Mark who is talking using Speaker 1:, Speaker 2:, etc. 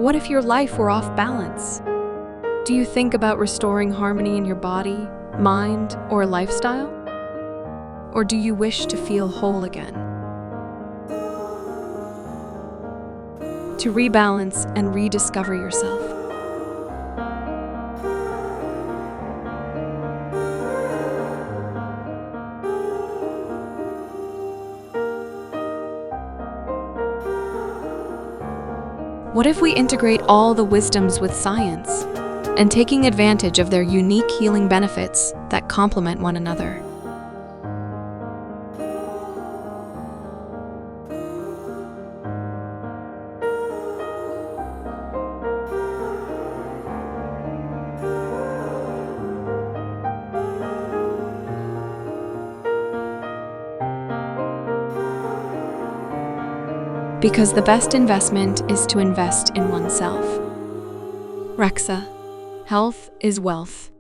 Speaker 1: What if your life were off balance? Do you think about restoring harmony in your body, mind, or lifestyle? Or do you wish to feel whole again? To rebalance and rediscover yourself. What if we integrate all the wisdoms with science and taking advantage of their unique healing benefits that complement one another? Because the best investment is to invest in oneself. RAKxa. Health is wealth.